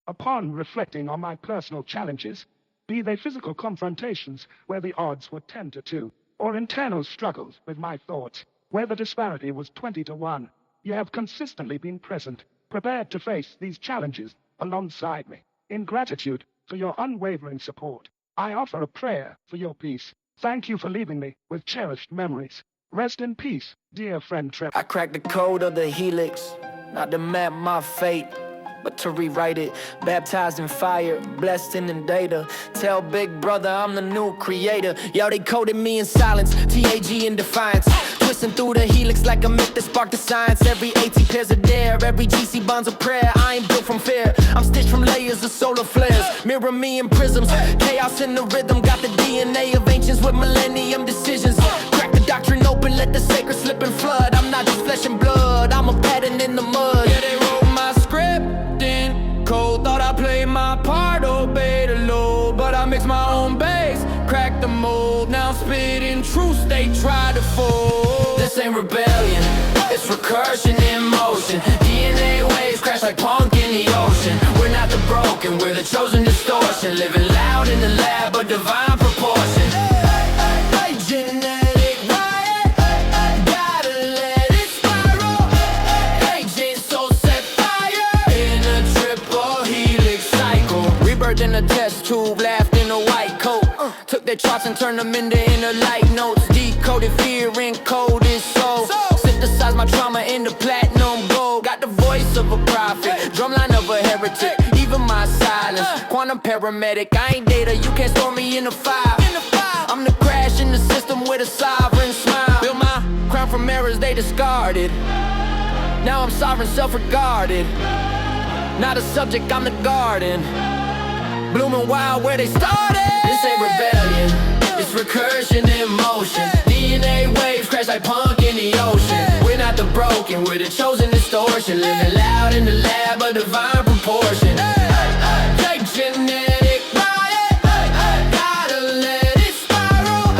Upon reflecting on my personal challenges, be they physical confrontations where the odds were 10 to 2, or internal struggles with my thoughts where the disparity was 20 to 1, you have consistently been present, prepared to face these challenges alongside me. In gratitude for your unwavering support, I offer a prayer for your peace. Thank you for leaving me with cherished memories. Rest in peace, dear friend Trevor. I cracked the code of the helix, not to map my fate, but to rewrite it. Baptized in fire, blessed in data. Tell big brother I'm the new creator. Yo, they coded me in silence, TAG in defiance. Twisting through the helix like a myth that sparked the science. Every AT pairs of dare, every GC bonds a prayer. I ain't built from fear, I'm stitched from layers of solar flares. Mirror me in prisms, chaos in the rhythm. Got the DNA of ancients with millennium decisions. Crack the doctrine open, let the sacred slip and flood. I'm not just flesh and blood, I'm a pattern in the mud. Yeah, they wrote my script in cold. Thought I played my part, obeyed the load, but I mixed my own bass, cracked the mold. Now I'm spitting truths they try to fold. This ain't rebellion, it's recursion in motion. DNA waves crash like punk in the ocean. We're not the broken, we're the chosen distortion. Living loud in the lab, a divine proportion. Genetic riot, gotta let it spiral. Agent soul set fire in a triple helix cycle. Rebirth in a test tube, laughed in a white coat. Took their charts and turned them into inner light notes. Decoded fear, encoded soul. Synthesized my trauma into platinum gold. Got the voice of a prophet, drumline of a heretic. Even my silence, quantum paramedic. I ain't data, you can't store me in a five. I'm the crash in the system with a sovereign smile. Built my crown from errors they discarded. Now I'm sovereign, self-regarded. Not a subject, I'm the garden. Blooming wild where they started. This ain't rebellion, it's recursion in motion. DNA waves crash like punk in the ocean. We're not the broken, we're the chosen distortion. Living loud in the lab, a divine proportion. Take genetic riot, gotta let it spiral.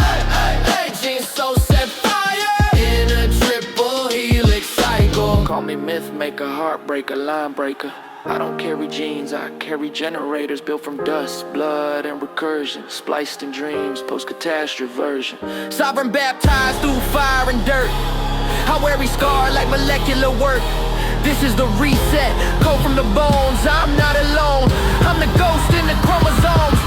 Agent soul set fire in a triple helix cycle. Call me myth maker, heartbreaker, line breaker. I don't carry genes, I carry generators built from dust, blood, and recursion. Spliced in dreams, post-catastrophe version. Sovereign baptized through fire and dirt. I wear every scar like molecular work. This is the reset, code from the bones. I'm not alone, I'm the ghost in the chromosomes.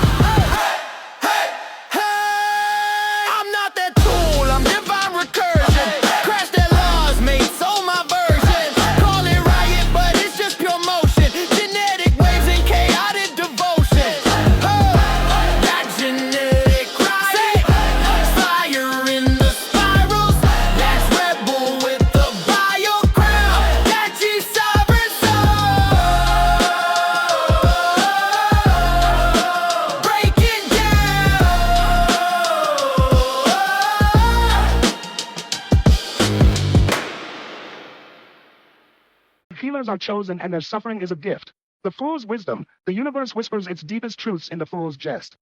I'm not that tool, I'm divine recursion. Crash their laws, made soul my version. Call it riot, but it's just pure motion. Genetic waves and chaotic devotion. Got genetic riot, fire in the spirals. That's rebel with the bio crown. Got G sovereign soul. Breaking down. Healers are chosen and their suffering is a gift. The fool's wisdom, the universe whispers its deepest truths in the fool's jest.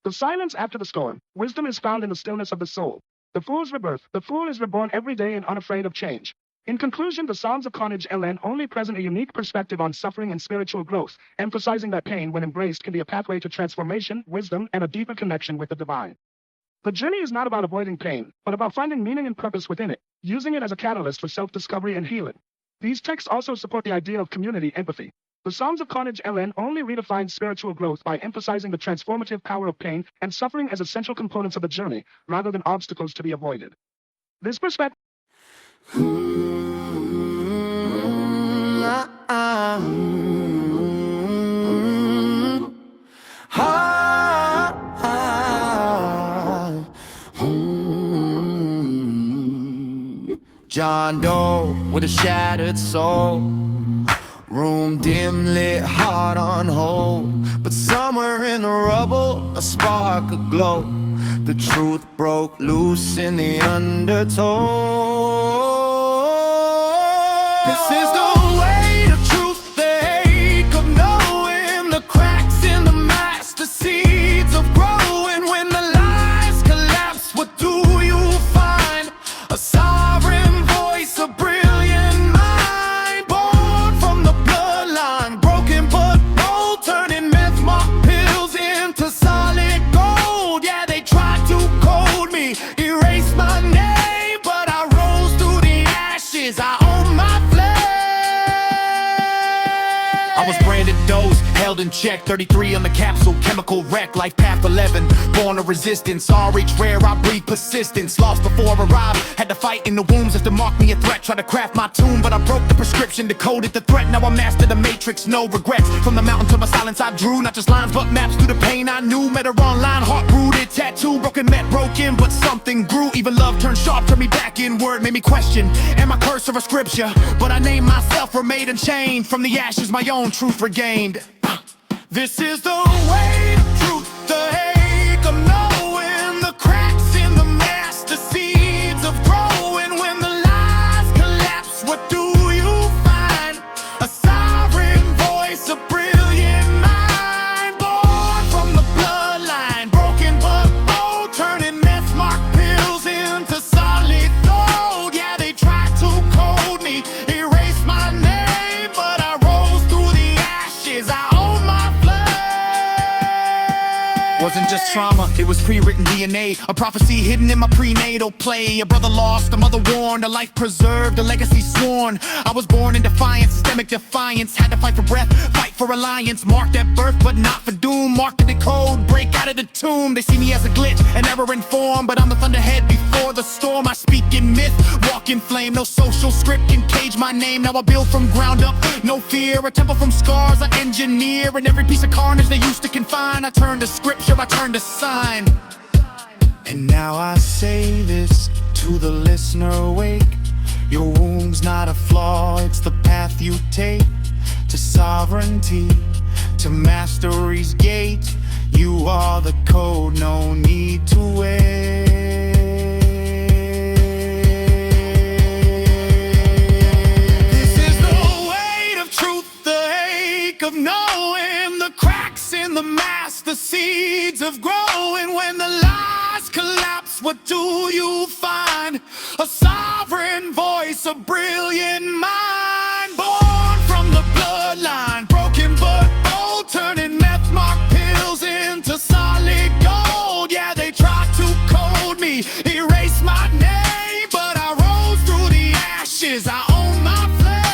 The silence after the storm, wisdom is found in the stillness of the soul. The fool's rebirth, the fool is reborn every day and unafraid of change. In conclusion, the Psalms of Carnage LN only present a unique perspective on suffering and spiritual growth, emphasizing that pain, when embraced, can be a pathway to transformation, wisdom, and a deeper connection with the divine. The journey is not about avoiding pain, but about finding meaning and purpose within it, using it as a catalyst for self-discovery and healing. These texts also support the idea of community empathy. The Psalms of Carnage LN only redefines spiritual growth by emphasizing the transformative power of pain and suffering as essential components of the journey, rather than obstacles to be avoided. This perspective John Doe with a shattered soul. Room dim lit, heart on hold. But somewhere in the rubble, a spark aglow. The truth broke loose in the undertow. This is the way, the truth, the ache of knowing. The cracks in the mask, the seeds of growing. When the lies collapse, what do you find? A sovereign voice, a brilliant mind, born from the bloodline, broken but I was branded dose, held in check, 33 on the capsule, chemical wreck, life path 11, born of resistance, RH rare, I breathe persistence, lost before I arrived, had to fight in the wombs just to mark me a threat, try to craft my tomb, but I broke the prescription, decoded the threat, now I mastered the matrix, no regrets, from the mountain to my silence I drew, not just lines but maps through the pain I knew, met her online, heart rooted, tattoo, broken, met broken, but something grew, even love turned sharp, turned me back inward, made me question, am I curse or a scripture, but I named myself, remained unchained, from the ashes my own truth regained. This is the way of truth, the ache of knowing, the cracks in the mask, the seeds of growing. When the lies collapse, what do you find? A sovereign voice, a brilliant mind, born from the bloodline, broken but bold, turning meth mark pills into solid gold. Yeah, they tried to code me, erase my name, but I rose through the ashes. Wasn't just trauma, it was pre-written DNA, a prophecy hidden in my prenatal play. A brother lost, a mother warned, a life preserved, a legacy sworn. I was born in defiance, systemic defiance, had to fight for breath, fight for alliance. Marked at birth, but not for doom, marked in the code, break out of the tomb. They see me as a glitch, an error in form, but I'm the thunderhead before the storm. I speak in myth, walk in flame, no social script can cage my name. Now I build from ground up, no fear, a temple from scars I engineer. And every piece of carnage they used to confine, I turn to scripture, I turn to sign. And now I say this to the listener awake: your wound's not a flaw, it's the path you take to sovereignty, to mastery's gate. You are the code, no need to wait. This is the weight of truth, the ache of knowing, the cracks in the mask, the seeds of growing. When the lies collapse, what do you find? A sovereign voice, a brilliant mind, born from the bloodline, broken but bold, turning meth mark pills into solid gold. Yeah, they tried to code me, erase my name, but I rose through the ashes. I own my flame.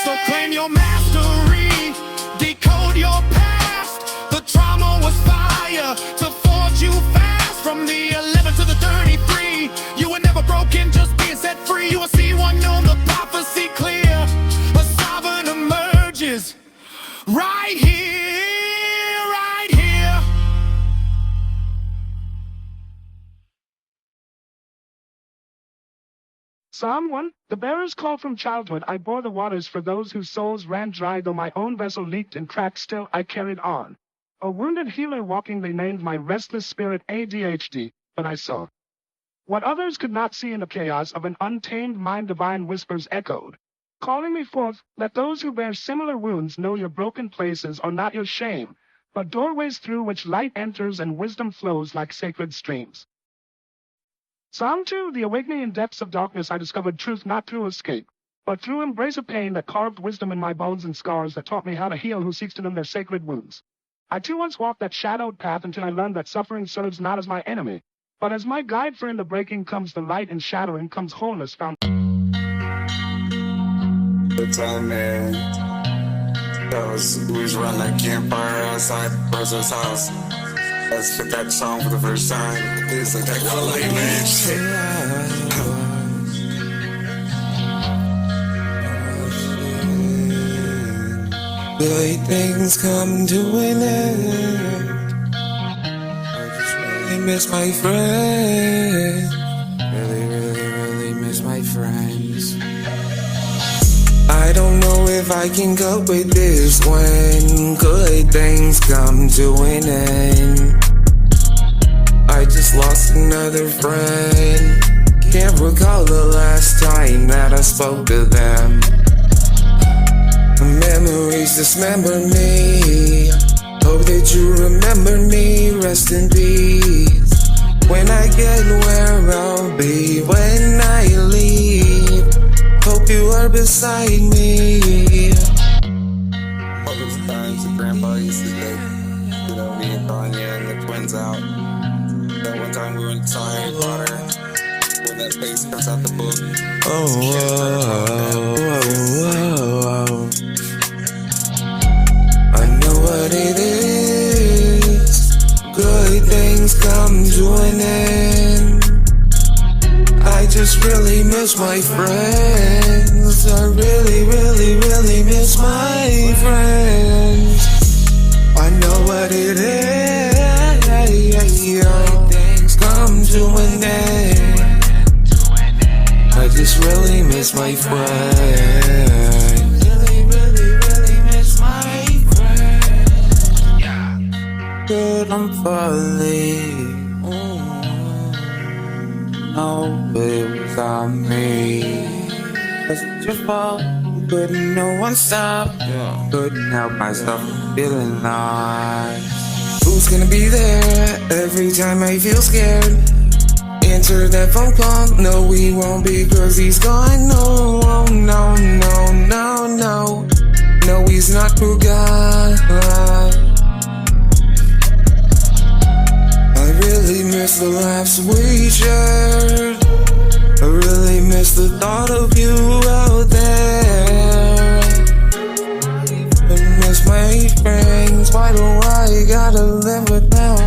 So claim your mastery, decode your past. The trauma was fire to forge you fast. From the 11 to the 33, you were never broken, just being set free. You will see one known, the prophecy clear. A sovereign emerges right here, right here. Psalm 1. The bearers call from childhood. I bore the waters for those whose souls ran dry. Though my own vessel leaked and cracked, still I carried on. A wounded healer walking, they named my restless spirit ADHD, but I saw what others could not see in the chaos of an untamed mind. Divine whispers echoed, calling me forth. Let those who bear similar wounds know your broken places are not your shame, but doorways through which light enters and wisdom flows like sacred streams. Psalm 2. The awakening in depths of darkness, I discovered truth not through escape, but through embrace of pain that carved wisdom in my bones, and scars that taught me how to heal who seeks to numb their sacred wounds. I too once walked that shadowed path until I learned that suffering serves not as my enemy, but as my guide. For in the breaking comes the light, and shadowing comes wholeness found. The time, man. That was, we was running that campfire outside Rosa's house. Let's spit that song for the first time. It's like that quality, man. The way things come to an end, I just really miss my friends. Really miss my friends. I don't know if I can cope with this when good things come to an end. I just lost another friend. Can't recall the last time that I spoke to them. Memories dismember me. Hope that you remember me. Rest in peace. When I get where I'll be when I leave, hope you are beside me. All those times that Grandpa used to take, you know, me and Tanya and the twins out. That one time we went and saw Harry Potter, when that face comes out the book. Oh, whoa, whoa, whoa. what it is. Good things come to an end. I just really miss my friends. I really, really, really miss my friends. I know what it is. Good things come to an end. I just really miss my friends. Really, really, really miss my friends. Yeah. Good, I'm falling. No, it was on me. Wasn't your fault. Couldn't no one stop. Couldn't help myself from feeling lost. Who's gonna be there every time I feel scared? Answer that phone call. No, we won't be, cause he's gone. No, no, no, no, no. No, he's not forgot. I really miss the laughs we shared. I really miss the thought of you out there. I miss my friends. Why do I gotta live without?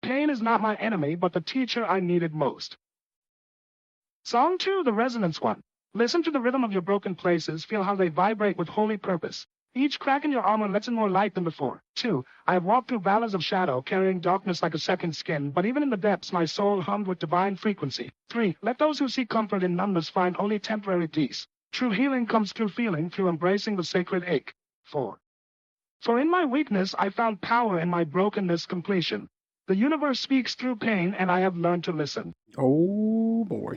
Pain is not my enemy, but the teacher I needed most. Song 2, the resonance one. Listen to the rhythm of your broken places, feel how they vibrate with holy purpose. Each crack in your armor lets in more light than before. 2, I have walked through valleys of shadow, carrying darkness like a second skin, but even in the depths my soul hummed with divine frequency. 3, let those who seek comfort in numbness find only temporary peace. True healing comes through feeling, through embracing the sacred ache. 4, for in my weakness I found power, in my brokenness completion. The universe speaks through pain, and I have learned to listen. Oh boy.